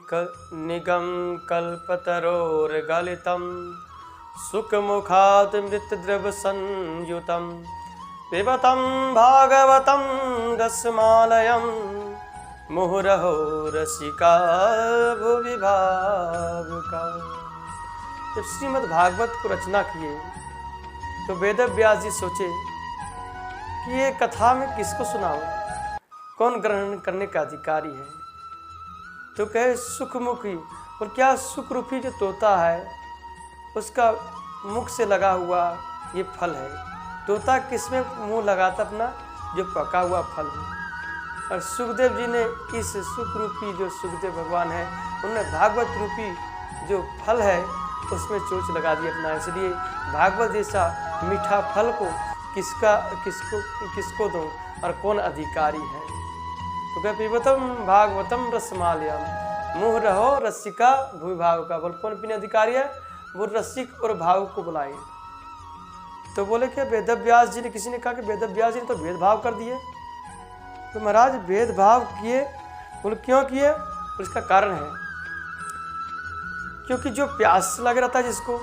निगम कल्पतरोर्गलितं सुखमुखात् मृतद्रव संयुतं पिबतं भागवतं रसमालयं मुहुरहो रसिका भुवि भावुका। जब श्रीमद् भागवत को रचना किए तो वेद व्यास जी सोचे कि ये कथा में किसको सुनाऊं, कौन ग्रहण करने का अधिकारी है। तो कहे सुखमुखी, और क्या सुख रूपी जो तोता है उसका मुख से लगा हुआ ये फल है। तोता किसमें मुंह लगाता अपना, जो पका हुआ फल है। और सुखदेव जी ने इस सुख रूपी जो सुखदेव भगवान है उन्होंने भागवत रूपी जो फल है उसमें चोंच लगा दी अपना। इसलिए भागवत जैसा मीठा फल को किसको दूं और कौन अधिकारी है। तो क्या पिबतम भागवतम रसमालयम मुँह रहो रसिका भूमि भाव का। बोल कौन पीने अधिकारी है, वो रसिक और भाव को बुलाए। तो बोले कि वेद व्यास जी ने, किसी ने कहा कि वेद व्यास जी ने तो भेदभाव कर दिए। तो महाराज भेदभाव किए, बोले क्यों किए, उसका कारण है क्योंकि जो प्यास लग रहा था जिसको,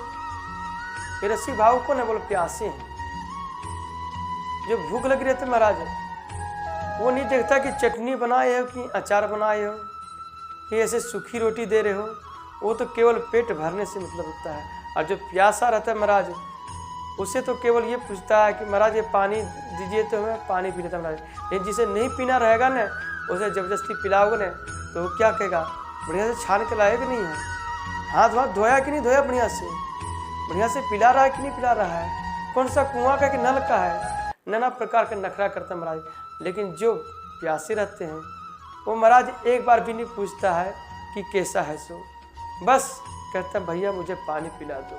ये रसिक भाव कौन है, बोले प्यासे हैं। जो भूख लग रही थी महाराज, वो नहीं देखता कि चटनी बनाए हो कि अचार बनाए हो कि ऐसे सूखी रोटी दे रहे हो, वो तो केवल पेट भरने से मतलब रखता है। और जो प्यासा रहता है महाराज, उसे तो केवल ये पूछता है कि महाराज ये पानी दीजिए, तो हमें पानी पी लेता महाराज। लेकिन जिसे नहीं पीना रहेगा ना, उसे जबरदस्ती पिलाओगे ना तो वो क्या कहेगा, बढ़िया से छान के लाएगा नहीं है, हाथ वाथ धोया कि नहीं धोया, बढ़िया से पिला रहा है कि नहीं पिला रहा है, कौन सा कुआं का कि नल का है, नाना प्रकार का नखरा करता है महाराज। लेकिन जो प्यासे रहते हैं वो महाराज एक बार भी नहीं पूछता है कि कैसा है सो, बस कहता है भैया मुझे पानी पिला दो।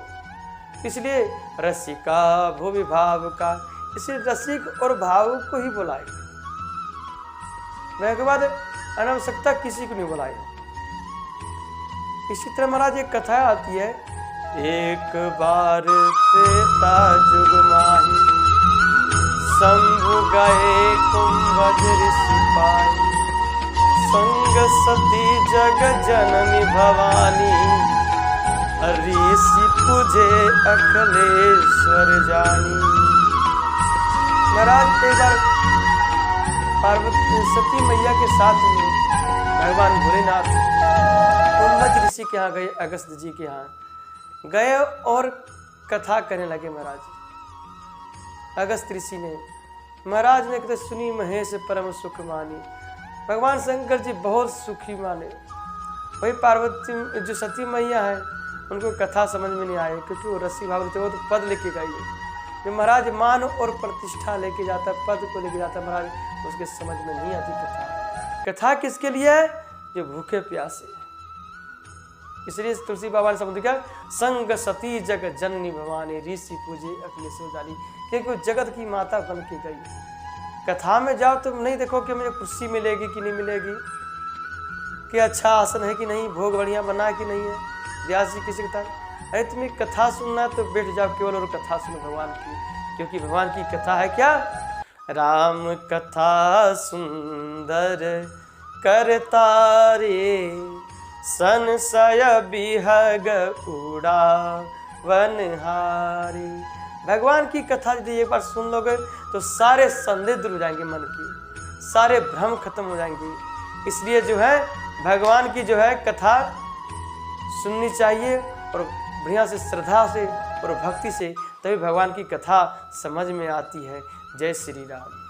इसलिए रसिका भूमि भाव का, इसलिए रसिक और भाव को ही बुलाए, के बाद अनावश्यकता किसी को नहीं बुलाए। इसी तरह महाराज एक कथा आती है, एक बार त्रेता जुग माही शंभु गए कुंभज ऋषि पाई, संग सती जग जननी भवानी ऋषि पूजे अखिलेश्वर जानी। महाराज एक बार पार्वती सती मैया के साथ में भगवान भोलेनाथ कुंभज ऋषि के यहाँ गए, अगस्त जी के यहाँ गए और कथा करने लगे। महाराज अगस्त ऋषि ने, महाराज ने कहते सुनी महेश परम सुख मानी। भगवान शंकर जी बहुत सुखी माने। वही पार्वती जो सती मैया है उनको कथा समझ में नहीं आए, क्योंकि वो रस्सी भाव थे, वो तो पद लेके गई। जो महाराज मान और प्रतिष्ठा लेके जाता है, पद को लेके जाता है महाराज, उसके समझ में नहीं आती कथा। कथा किसके लिए है, जो भूखे प्यासे। इसलिए तुलसी बाबा ने समझ क्या, संग सती जग जननी भवानी ऋषि पूजे अखिलेश्वर जानी, क्योंकि वो जगत की माता बन के गई। कथा में जाओ तो नहीं देखो कि मुझे कुर्सी मिलेगी कि नहीं मिलेगी, कि अच्छा आसन है कि नहीं, भोग बढ़िया बना है कि नहीं है। व्यास जी किसी कथा, अरे तुम्हें कथा सुनना तो बैठ जाओ केवल और कथा सुनो भगवान की, क्योंकि भगवान की कथा है क्या, राम कथा सुंदर करता रे, संशय बिहग उड़ा वनहारी। भगवान की कथा यदि एक बार सुन लोगे तो सारे संदेह दूर हो जाएंगे, मन की सारे भ्रम खत्म हो जाएंगे। इसलिए जो है भगवान की जो है कथा सुननी चाहिए, और बढ़िया से श्रद्धा से और भक्ति से, तभी भगवान की कथा समझ में आती है। जय श्री राम।